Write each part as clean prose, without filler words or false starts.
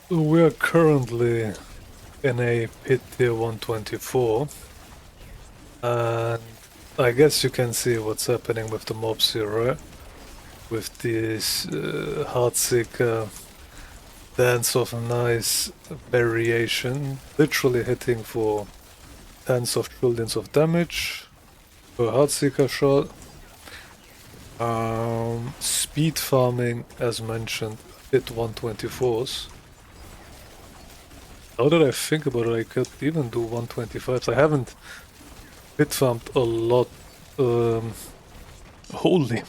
We are currently in a pit tier 124, and I guess you can see what's happening with the mobs here, right? With this Heartseeker dance of nice variation, literally hitting for tens of trillions of damage per Heartseeker shot. Speed farming, as mentioned, hit 124s. Now that I think about it, I could even do 125s. I haven't hit farmed a lot. Um, Holy,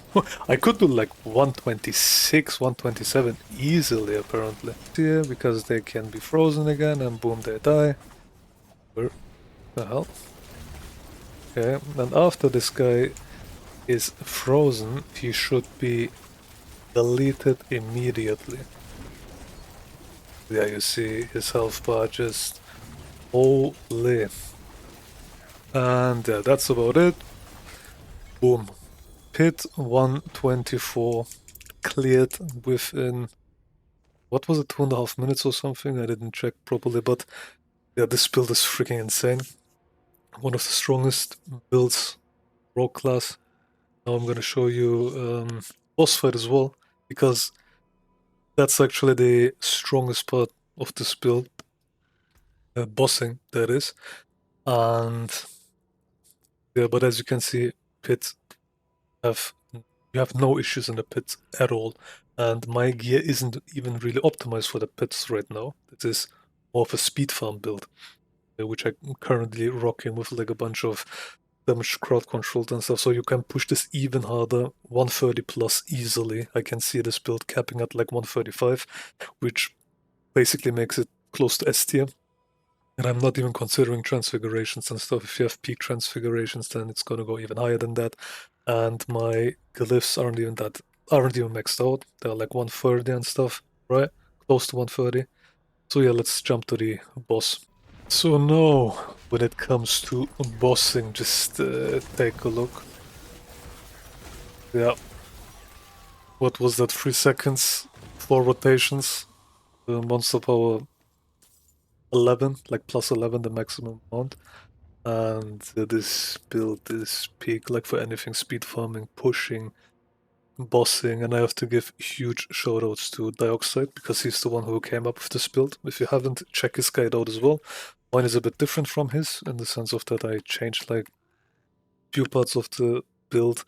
I could do like 126, 127 easily, apparently. Here, because they can be frozen again, and boom, they die. Where the hell? Okay, and after this guy is frozen, he should be deleted immediately. Yeah, you see his health bar just holy. And yeah, that's about it. Boom. Pit 124 cleared within, what was it, 2.5 minutes or something? I didn't check properly, but yeah, this build is freaking insane. One of the strongest builds, rogue class. Now I'm gonna show you boss fight as well, because that's actually the strongest part of this build. Bossing, that is. And yeah, but as you can see, pit have you have no issues in the pits at all. And my gear isn't even really optimized for the pits right now. It is more of a speed farm build, which I'm currently rocking with like a bunch of damage crowd controlled and stuff. So you can push this even harder, 130 plus easily. I can see this build capping at like 135, which basically makes it close to S tier. And I'm not even considering transfigurations and stuff. If you have peak transfigurations, then it's gonna go even higher than that. And my glyphs aren't even maxed out. They're like 130 and stuff, right? Close to 130. So yeah, let's jump to the boss. So now, when it comes to bossing, just take a look. Yeah, what was that? 3 seconds, 4 rotations, monster power 11, like plus 11, the maximum amount. And this build is peak, like for anything speed farming, pushing, bossing, and I have to give huge shoutouts to Dioxide because he's the one who came up with this build. If you haven't, check his guide out as well. Mine is a bit different from his in the sense of that I changed like few parts of the build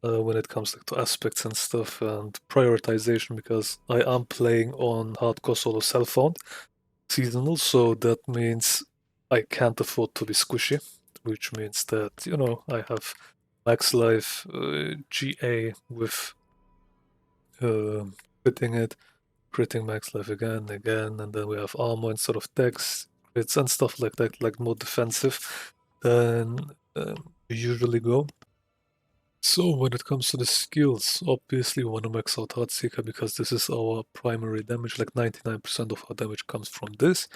when it comes like to aspects and stuff and prioritization because I am playing on hardcore solo self-found seasonal, so that means I can't afford to be squishy, which means that, you know, I have max life GA with critting it, critting max life again, and then we have armor instead of dex, crits and stuff like that, like more defensive than we usually go. So when it comes to the skills, obviously we want to max out Heartseeker because this is our primary damage, like 99% of our damage comes from this.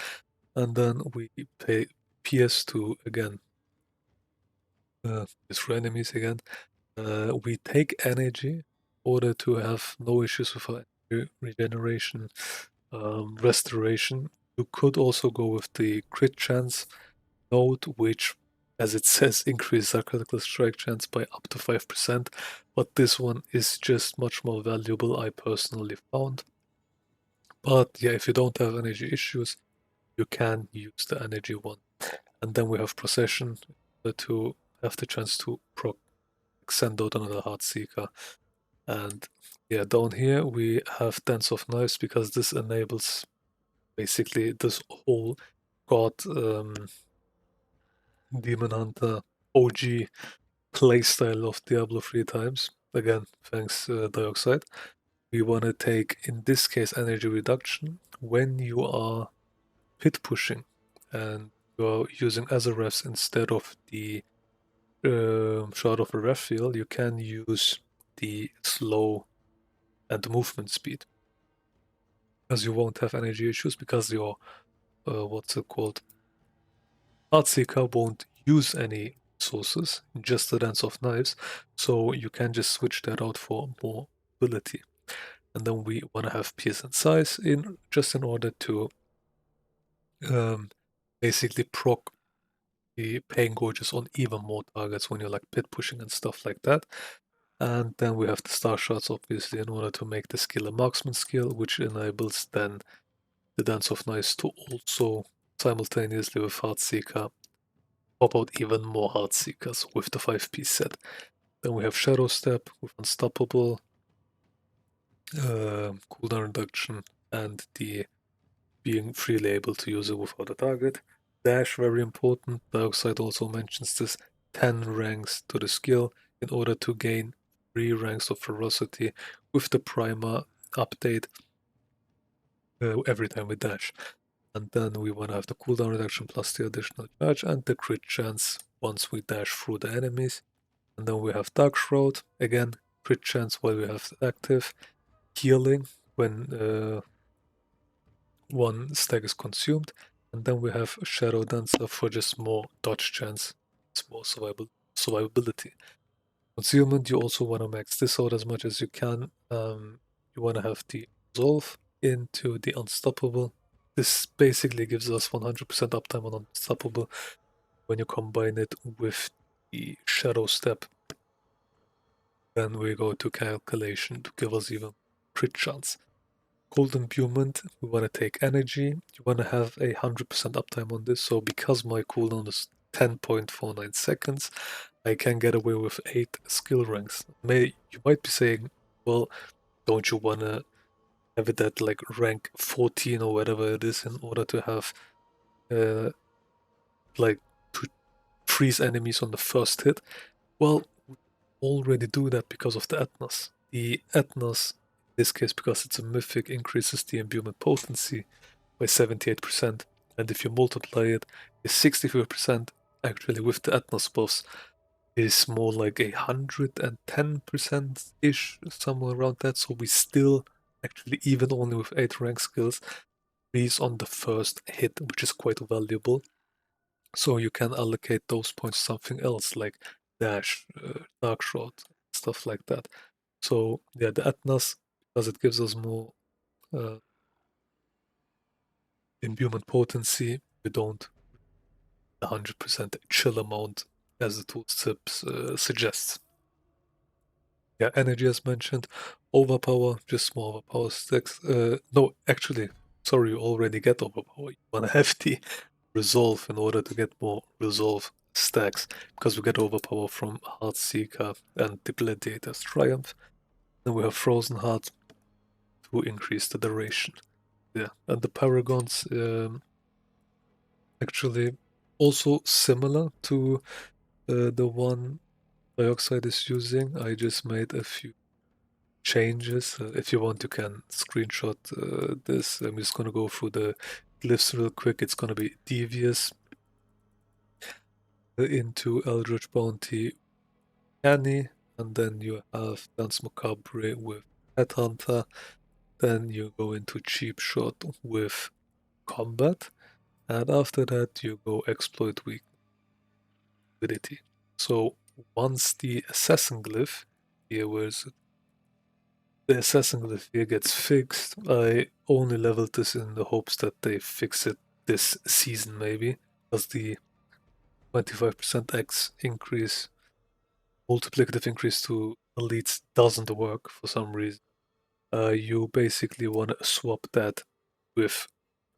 And then we pay PS2 again, is for enemies again. We take energy in order to have no issues with our regeneration, restoration. You could also go with the crit chance node, which, as it says, increases our critical strike chance by up to 5%. But this one is just much more valuable, I personally found. But yeah, if you don't have energy issues, you can use the energy one. And then we have Procession to have the chance to send out another Heartseeker. And yeah, down here we have Dance of Knives because this enables basically this whole God Demon Hunter OG playstyle of Diablo 3 times. Again, thanks Dioxide. We want to take, in this case, energy reduction when you are pit pushing and you're using Azarefs instead of the Shroud of a Ref field, you can use the slow and movement speed. As you won't have energy issues because your, what's it called? Heartseeker won't use any sources, just the Dance of Knives, so you can just switch that out for more ability. and then we want to have pierce and size just in order to basically proc the paying gorges on even more targets when you're like pit pushing and stuff like that. And then we have the star shots, obviously, in order to make the skill a marksman skill, which enables then the Dance of Nice to also simultaneously with Heartseeker pop out even more Heartseekers with the 5-piece set. Then we have Shadow Step with Unstoppable, cooldown reduction, and the being freely able to use it without a target. Dash, very important. Dioxide also mentions this 10 ranks to the skill in order to gain 3 ranks of ferocity with the primer update every time we dash. And then we want to have the cooldown reduction plus the additional charge and the crit chance once we dash through the enemies. And then we have Dark Shroud, again, crit chance while we have active, healing when one stack is consumed, and then we have Shadow Dancer for just more dodge chance, it's more survivability. Concealment, you also want to max this out as much as you can. You want to have the Resolve into the Unstoppable. This basically gives us 100% uptime on Unstoppable when you combine it with the Shadow Step. Then we go to Calculation to give us even crit chance. Cold Imbuement, we want to take energy. You want to have 100% uptime on this. So because my cooldown is 10.49 seconds, I can get away with 8 skill ranks. You might be saying, well, don't you want to have it at like rank 14 or whatever it is in order to have like to freeze enemies on the first hit? Well, we already do that because of the Etnas. The Etnas, in this case, because it's a mythic, increases the imbuement potency by 78%. And if you multiply it, the 64% actually with the Etnas buffs is more like 110%-ish, somewhere around that. So we still actually, even only with 8 rank skills, freeze on the first hit, which is quite valuable. So you can allocate those points to something else like dash, dark shroud, stuff like that. So yeah, the Atnas, because it gives us more imbuement potency, we don't 100% chill amount as the tooltips suggests. Yeah, energy as mentioned, overpower, just more overpower stacks. No, actually, sorry, you already get overpower. You want to have the resolve in order to get more resolve stacks because we get overpower from Heartseeker and the Gladiator's Triumph. Then we have Frozen Heart to increase the duration. Yeah, and the Paragons actually also similar to the one Dioxide is using. I just made a few changes. If you want, you can screenshot this. I'm just gonna go through the glyphs real quick. It's gonna be Devious into Eldritch Bounty Annie, and then you have Dance Macabre with Headhunter, then you go into Cheap Shot with Combat, and after that you go Exploit Weak Liquidity. So once the Assassin Glyph, here where's it? The Assassin Glyph here gets fixed, I only leveled this in the hopes that they fix it this season maybe, because the 25% X increase multiplicative increase to elites doesn't work for some reason. You basically want to swap that with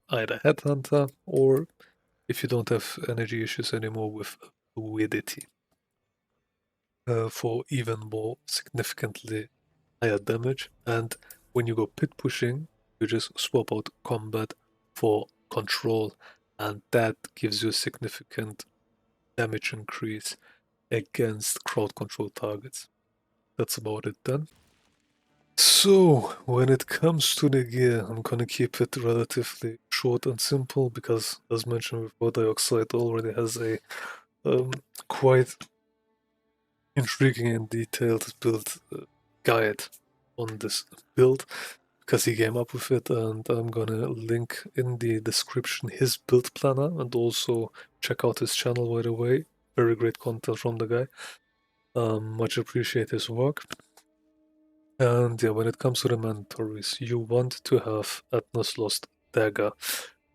either Headhunter or if you don't have energy issues anymore with Fluidity for even more significantly higher damage. And when you go pit pushing, you just swap out combat for control, and that gives you a significant damage increase against crowd control targets. That's about it then. So, when it comes to the gear, I'm gonna keep it relatively short and simple because, as mentioned before, Dioxide already has a quite intriguing and detailed build guide on this build because he came up with it, and I'm gonna link in the description his build planner and also check out his channel, by the way. Very great content from the guy. Much appreciate his work. And yeah, when it comes to the mandatories, you want to have Etna's Lost Dagger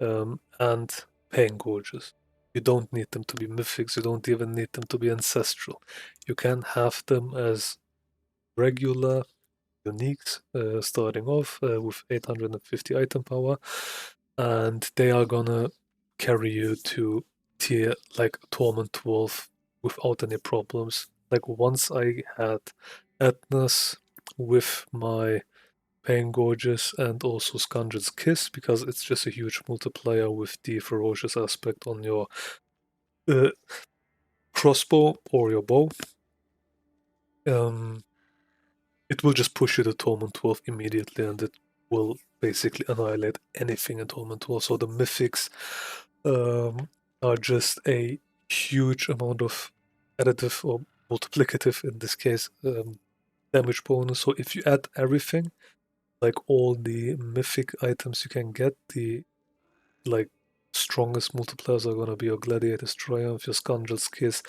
and Pain Gorges. You don't need them to be mythics, you don't even need them to be ancestral. You can have them as regular uniques, starting off with 850 item power, and they are gonna carry you to tier like Torment 12 without any problems. Like once I had Etna's with my Pain Gorgeous and also Scundred's Kiss, because it's just a huge multiplier with the ferocious aspect on your uh, crossbow or your bow. Um, it will just push you to Torment 12 immediately, and it will basically annihilate anything in Torment 12. So the mythics are just a huge amount of additive or multiplicative, in this case, damage bonus. So if you add everything, like all the mythic items you can get, the like strongest multipliers are gonna be your Gladiator's Triumph, your Scoundrel's Kiss,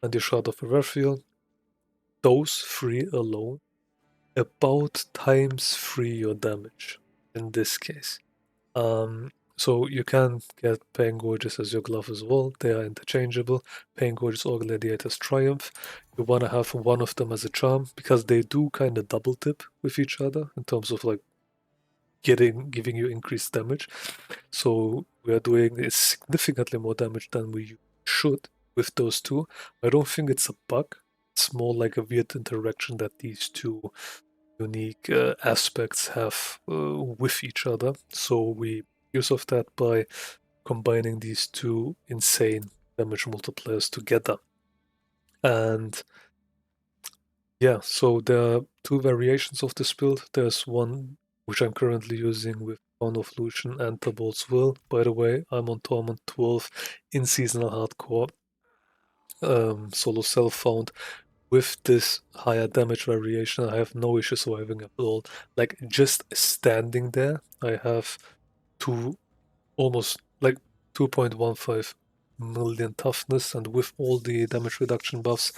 and your Shard of Erethiel. Those three alone about times 3 your damage in this case. So you can get Pain Gorges as your glove as well. They are interchangeable. Pain Gorges or Gladiator's Triumph. You want to have one of them as a charm because they do kind of double tip with each other in terms of like giving you increased damage. So we are doing significantly more damage than we should with those two. I don't think it's a bug. It's more like a weird interaction that these two unique aspects have with each other. So we use of that by combining these two insane damage multipliers together. And yeah, so there are two variations of this build. There's one which I'm currently using with Crown of Lucion and Tibault's Will. By the way, I'm on Torment 12 in seasonal hardcore, solo self-found. With this higher damage variation, I have no issue surviving at all. Like just standing there, I have two almost like 2.15 million toughness, and with all the damage reduction buffs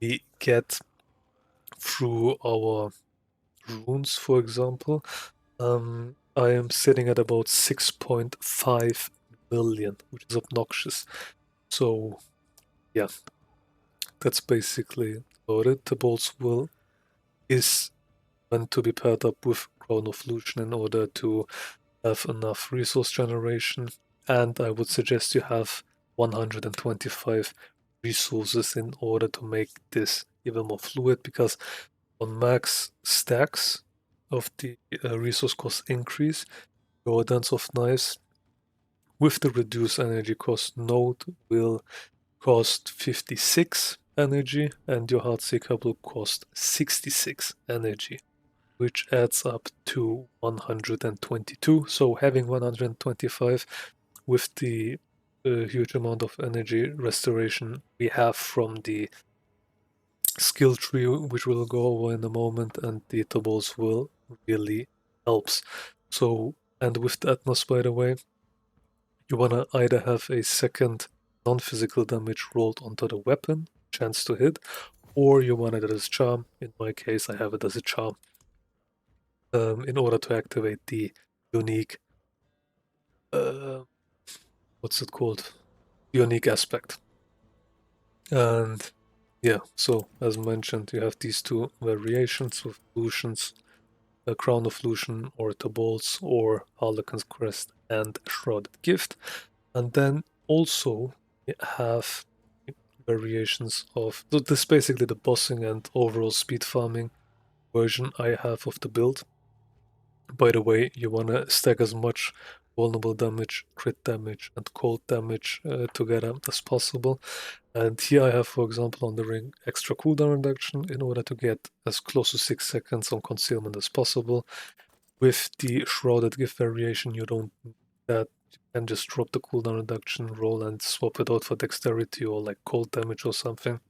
we get through our runes, for example, I am sitting at about 6.5 million, which is obnoxious. So yeah, that's basically about it. The Bolt's Will is meant to be paired up with Crown of Lucion in order to have enough resource generation, and I would suggest you have 125 resources in order to make this even more fluid, because on max stacks of the resource cost increase, your Dance of Knives with the reduced energy cost node will cost 56 energy, and your Heartseeker will cost 66 energy, which adds up to 122. So having 125 with the huge amount of energy restoration we have from the skill tree, which we'll go over in a moment, and the Tibault's Will really helps. So, and with the Etnos, by the way, you want to either have a second non-physical damage rolled onto the weapon, chance to hit, or you want it as charm. In my case, I have it as a charm. In order to activate the unique, uh, what's it called? Unique aspect. And yeah, so as mentioned, you have these two variations with Lucians, a Crown of Lucion or Tibault's or Harlequin's Crest and Shrouded Gift. And then also you have variations of, so this is basically the bossing and overall speed farming version I have of the build. By the way, you want to stack as much vulnerable damage, crit damage, and cold damage together as possible. And here I have, for example, on the ring, extra cooldown reduction in order to get as close to 6 seconds on concealment as possible. With the Shrouded Gift variation, you don't need that. You can just drop the cooldown reduction roll and swap it out for dexterity or like cold damage or something,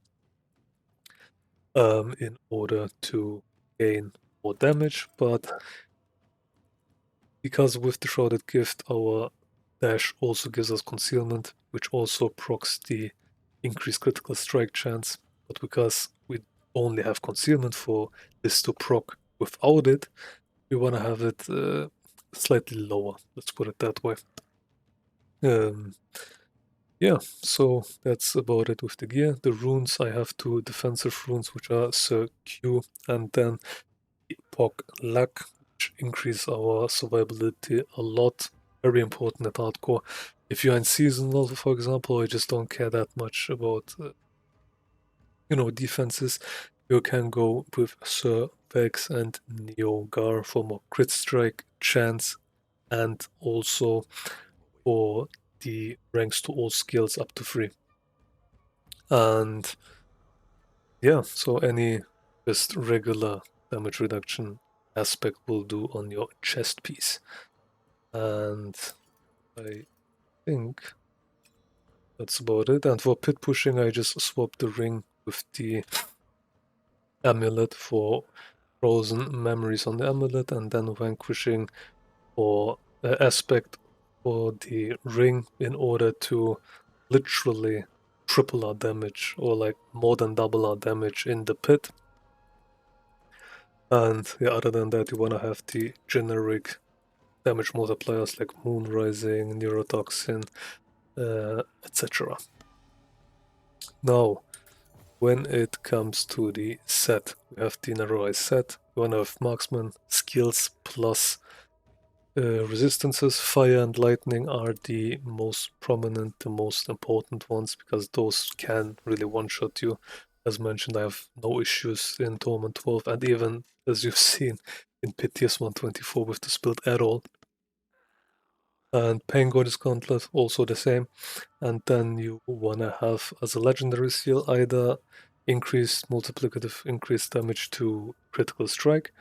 in order to gain more damage. But because with the Shrouded Gift, our dash also gives us concealment, which also procs the increased critical strike chance. But because we only have concealment for this to proc without it, you want to have it slightly lower, let's put it that way. Yeah, so that's about it with the gear. The runes, I have 2 defensive runes, which are Sir Q and then Epoch Luck, which increase our survivability a lot. Very important at hardcore. If you're in seasonal, for example, or you just don't care that much about, defenses, you can go with Sir Vex and Neo Gar for more crit strike chance, and also for the ranks to all skills up to 3. And yeah, so any just regular damage reduction aspect will do on your chest piece. And I think that's about it. And for pit pushing, I just swapped the ring with the amulet for frozen memories on the amulet, and then vanquishing for aspect for the ring in order to literally triple our damage, or like more than double our damage in the pit. And yeah, other than that, you want to have the generic damage multipliers like Moon Rising, Neurotoxin, etc. Now, when it comes to the set, we have the narrow set. You want to have marksman skills plus resistances. Fire and lightning are the most prominent, the most important ones, because those can really one-shot you. As mentioned, I have no issues in Torment 12, and even as you've seen in PTS 124 with this build at all. And Paingorder's Gauntlet, also the same. And then you wanna have as a legendary seal either increased multiplicative increased damage to critical strike,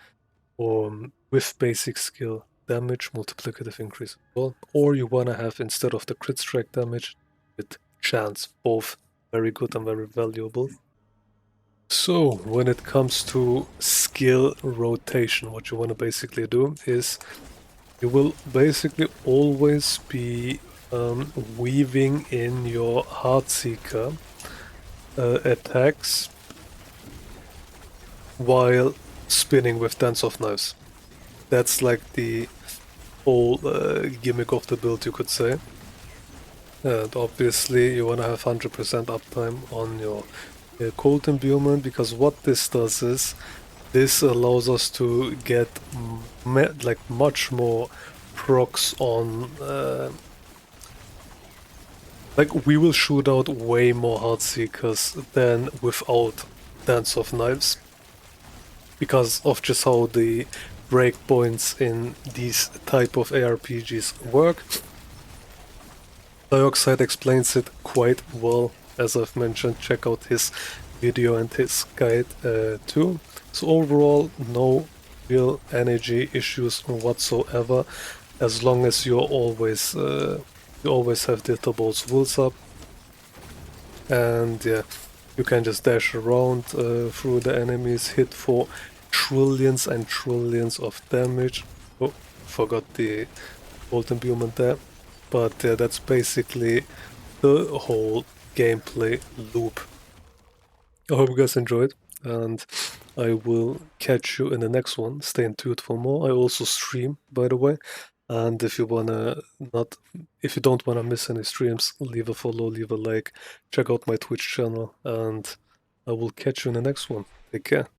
or with basic skill damage multiplicative increase as well. Or you wanna have, instead of the crit strike damage, with chance, both very good and very valuable. So when it comes to skill rotation, what you wanna basically do is you will basically always be weaving in your Heartseeker attacks while spinning with Dance of Knives. That's like the whole gimmick of the build, you could say. And obviously you want to have 100% uptime on your cold imbuement, because what this does is this allows us to get like much more procs on like we will shoot out way more Heartseekers than without Dance of Knives, because of just how the breakpoints in these type of ARPGs work. Dioxide explains it quite well, as I've mentioned. Check out his video and his guide too. So overall, no real energy issues whatsoever, as long as you always have the Tibault's Wolves up, and yeah, you can just dash around through the enemies, hit for trillions and trillions of damage. Oh, forgot the old imbuement there, but yeah, that's basically the whole gameplay loop. I hope you guys enjoyed, and I will catch you in the next one. Stay tuned for more. I also stream, by the way, and if you don't wanna miss any streams, leave a follow, leave a like, check out my Twitch channel, and I will catch you in the next one. Take care.